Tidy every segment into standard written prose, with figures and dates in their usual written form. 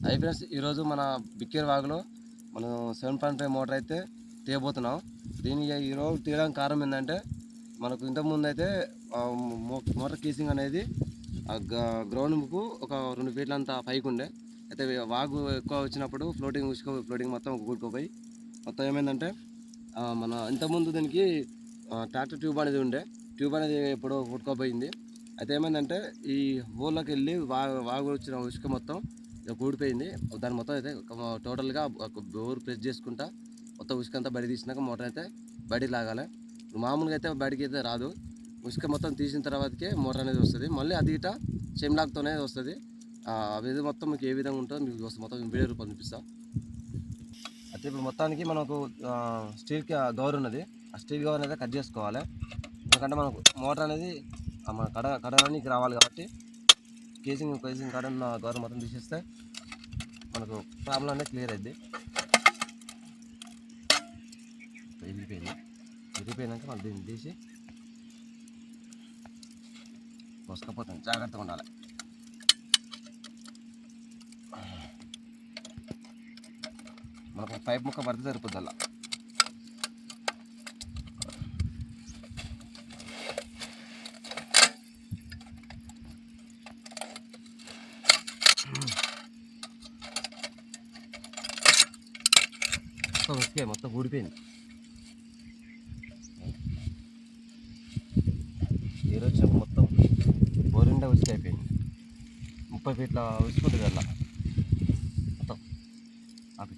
Hi friends, ఈరోజు మన బిక్కేర్ వాగులో మనం 7.5 మోటార్ అయితే తీయబోతున్నాం. దీనికి ఈరోజు తీయడానికి కారణం ఏంటంటే, మనకు ఇంతకుముందు అయితే మోటార్ కేసింగ్ అనేది గ్రౌండ్కు ఒక 2 ఫీట్ల అంత పైకి ఉండే. అయితే వాగు ఎక్కువ వచ్చినప్పుడు ఫ్లోటింగ్ మొత్తం కూడుకుపోయి మొత్తం ఏమైందంటే, మన ఇంతకుముందు దీనికి ట్రాక్టర్ ట్యూబ్ అనేది ఎప్పుడో కొట్టుకోపోయింది. అయితే ఏమైందంటే, ఈ హోల్లోకి వెళ్ళి వాగు వచ్చిన ఇసుక మొత్తం కూడిపోయింది. దాని మొత్తం అయితే టోటల్గా బోర్ ప్రెస్ చేసుకుంటా మొత్తం ఉసుక అంతా బడి తీసినాక మోటార్ అయితే బడి లాగాలి. మామూలుగా అయితే బడికి అయితే రాదు. ఉసుక మొత్తం తీసిన తర్వాతకే మోటార్ అనేది వస్తుంది. మళ్ళీ అది ఇట చెమ్లాక్తోనే వస్తుంది. ఇది మొత్తం మీకు ఏ విధంగా ఉంటుందో మీకు మొత్తం వీడియో రూపంలో చూపిస్తాం. అయితే ఇప్పుడు మొత్తానికి మనకు స్టీల్ గవర్ ఉన్నది. ఆ స్టీల్ గవర్ అనేది కట్ చేసుకోవాలి. ఎందుకంటే మనకు మోటార్ అనేది మన కడడానికి రావాలి కాబట్టి కేసింగ్ కాడ ఉన్న గవర్ మొత్తం తీసేస్తే మనకు ప్రాబ్లం అనేది క్లియర్ అయింది. విరిగిపోయినాక మనం దీన్ని తీసి పోసుకపోతాం. జాగ్రత్తగా ఉండాలి. మనకు పైప్ ముక్క పడితే సరిపోద్ది. అలా మొత్తం ఊడిపోయింది. నీరు వచ్చినప్పుడు మొత్తం బోరిండా ఉసుక అయిపోయింది. 30 ఫీట్ల ఉసుకుంటుంది అలా మొత్తం. మనం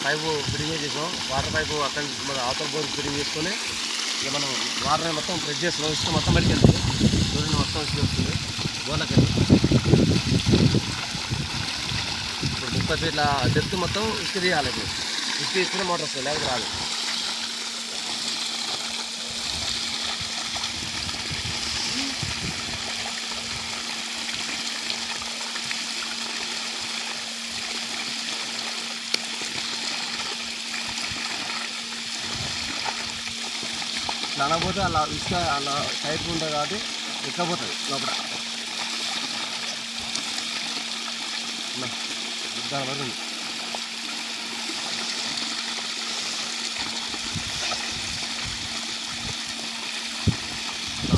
పైపు ఫిట్టింగ్ చేసాం. వాటర్ పైపు అక్కడ మన అవతల బోర్ ఫిట్టింగ్ చేసుకొని ఇక మనం వాటర్ మొత్తం ప్రెస్ చేస్తున్నాం. ఇసుక మొత్తం బయటికి వెళ్తుంది. చూడండి, మొత్తం ఇసుక వస్తుంది బోర్లకి వెళ్ళి. ఇప్పుడు 30 ఫీట్ల డెప్త్ మొత్తం ఇసుక తీయాలి. ఇప్పుడు ఇసుక తీసుకునే మోటార్ వస్తుంది, లేకపోతే రాదు. అనకపోతే అలా ఇసుక అలా టైట్ ఉంటుంది కాబట్టి ఎక్కపోతుంది లోపల. దాని వరకు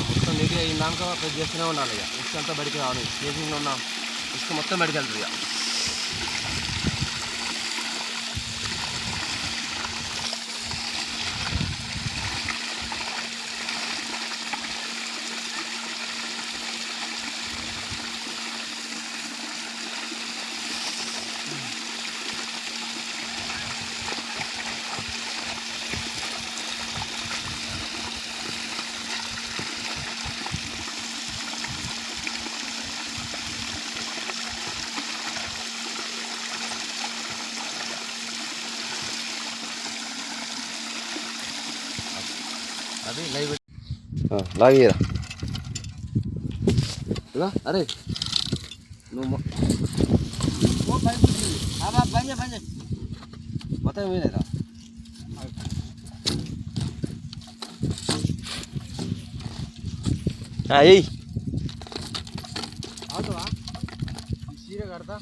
మొత్తం నీట్గా అయినాక ప్రెస్ చేస్తూనే ఉండాలి. ఇక ఇసుక అంతా బయటికి రావాలి. కేసింగ్లో ఉన్న ఇసుక మొత్తం బయటికి వెళ్తుంది. ఇక అది లైవ్ లాగేరా. అరే నువ్వు మొత్తం వేయలేదా? అయ్యి అవుతావా? చీర కడతా.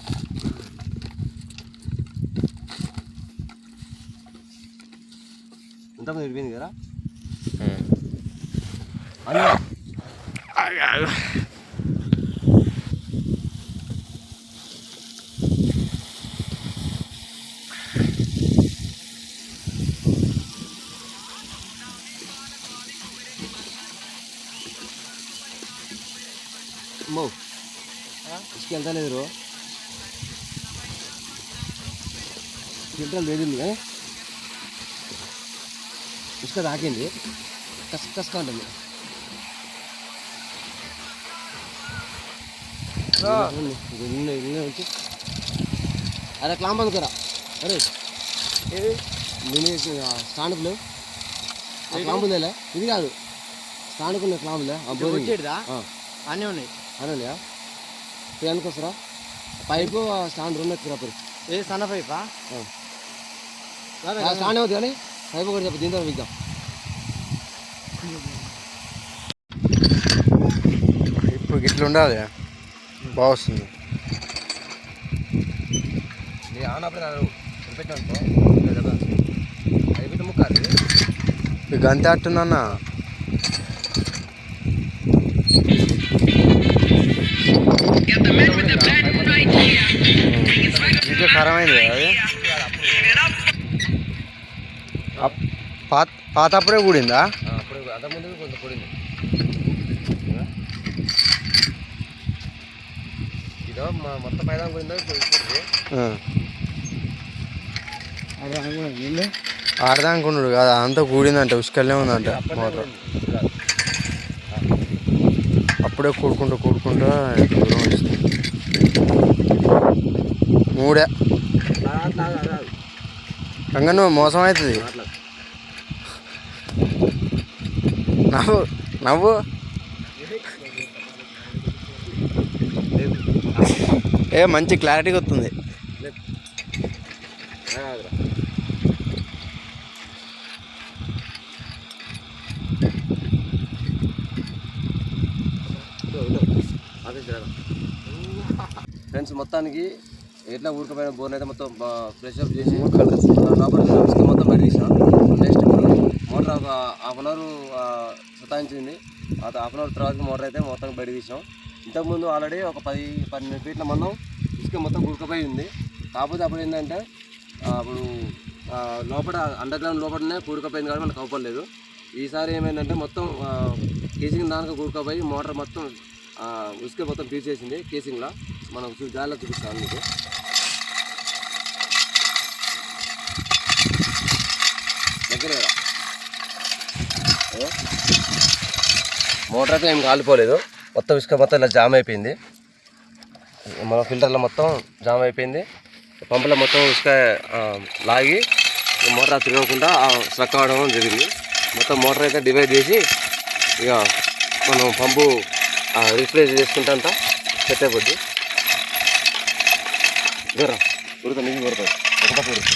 ఇంతమంది విడిపోయింది కదా. ఇసుకెళ్తలేదు. ఫిల్టర్ వేడింది కానీ ఇసుక తాకింది. కసక ఉంటుంది. వచ్చి అరే క్లాంప్ అందుకురా. అరే నేను స్టాండ్కులు క్లాంప్ ఉందా? ఇది కాదు, స్టాండ్కున్న క్లాంపులే అన్నీ ఉన్నాయి. అనే అనుకోసరా పైపు స్టాండ్ రెండు ఎత్తుకురా. ఏ సన్న పైపా స్టాండ్ అవుతుంది కానీ అయిపోయి చెప్పి దీంతో విద్దాం. ఇప్పుడు గిట్ల ఉండాలి, బాగా వస్తుంది. గంతే అట్టుందన్న. ఇంకా ఖరమైంది అది. పాత అప్పుడే కూడిందా? అప్పుడు అంతకుముందు కొంచెం కూడింది. ఇదో మొత్తం పైదాం కూడిందా ఆడదా అనుకున్నాడు కదా, అంతా కూడిందంట, ఉసుకల్లే ఉందంట మోటార్. అప్పుడే కూడుకుంటూ దూరం వస్తుంది. 3 రంగా నువ్వు మోసం అవుతుంది. నవ్వు మంచి క్లారిటీగా వస్తుంది. ఫ్రెండ్స్ మొత్తానికి ఎట్లా ఊరికపోయిన బోర్ని అయితే మొత్తం ఫ్రెష్ అప్ చేసి లోపల మొత్తం బయట తీసాం. నెక్స్ట్ మోటార్ ఒక హాఫ్ అన్ అవర్ సతాయించింది. హాఫ్ అన్ అవర్ తర్వాత మోటార్ అయితే మొత్తం బయట తీసాం. ఇంతకుముందు ఆల్రెడీ ఒక 10-12 ఫీట్ల మందం ఇసుక మొత్తం ఉడకపోయి ఉంది. కాకపోతే అప్పుడు ఏంటంటే అప్పుడు లోపల అండర్ గ్రౌండ్ లోపలనే కూడకపోయింది కాబట్టి మనకు అవపడలేదు. ఈసారి ఏమైందంటే మొత్తం కేసింగ్ దానికి కూడకపోయి మోటార్ మొత్తం ఉసుక మొత్తం తీసేసింది. కేసింగ్లో మనం గాలిలో చూపిస్తాను మీకు. దగ్గర మోటార్ అయితే ఏం కాలిపోలేదు. మొత్తం ఇసుక మొత్తం ఇలా జామ్ అయిపోయింది. మన ఫిల్టర్లో మొత్తం జామ్ అయిపోయింది. పంపులో మొత్తం ఇసుక లాగి మోటార్ తిరగకుండా స్ట్రక్ అవ్వడం జరిగింది. మొత్తం మోటార్ అయితే డివైడ్ చేసి ఇక మనం పంపు రీప్లేస్ చేసుకుంటే అంతా సెట్ అయిపోద్ది. ఉడతా నీకు కొడతాడు ఒక పక్క ఉడుతుంది.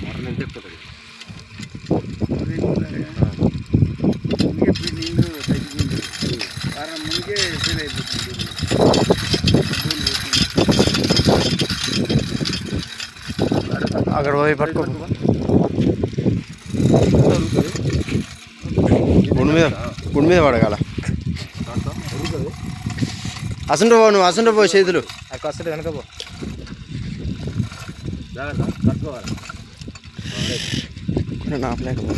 మోటార్ ఎంత ఎక్కుతుంది అక్కడ పోయి పట్టుకో. గుండు మీద పడగాల. అసంటు పో, నువ్వు అసంటు పో, చేతులు అసలు వెనకపో నాపలేకపో.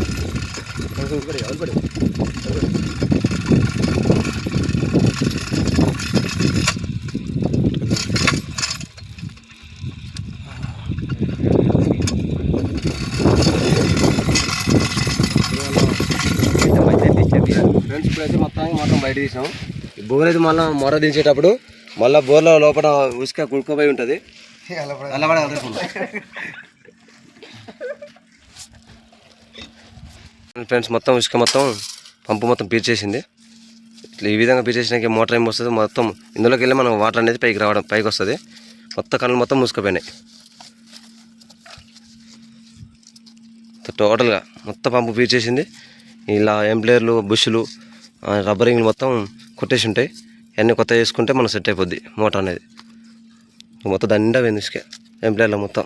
ఫ్రెండ్స్ ఇప్పుడైతే మొత్తం బయట తీసాం. బోర్ అయితే మళ్ళీ మొర దించేటప్పుడు మళ్ళీ బోర్లో లోపల ఉసుక కుడుకోపోయి ఉంటుంది. ఫ్రెండ్స్ మొత్తం ఉసుక మొత్తం పంపు మొత్తం పీల్చేసింది. ఇట్లా ఈ విధంగా పీల్చేసినాక మోటార్ ఏమి వస్తుంది, మొత్తం ఇందులోకి వెళ్ళి మనం వాటర్ అనేది పైకి వస్తుంది. మొత్తం కళ్ళు మొత్తం మూసుకుపోయినాయి. టోటల్గా మొత్తం పంపు పీల్చేసింది. ఇలా ఎంప్లేయర్లు, బుష్లు, రబ్బరింగ్లు మొత్తం కొట్టేసి ఉంటాయి. అన్నీ కొత్త చేసుకుంటే మనం సెట్ అయిపోద్ది మోటార్ అనేది. మొత్తం దండా పోయింది ఇసుక ఎంప్లేయర్లో మొత్తం.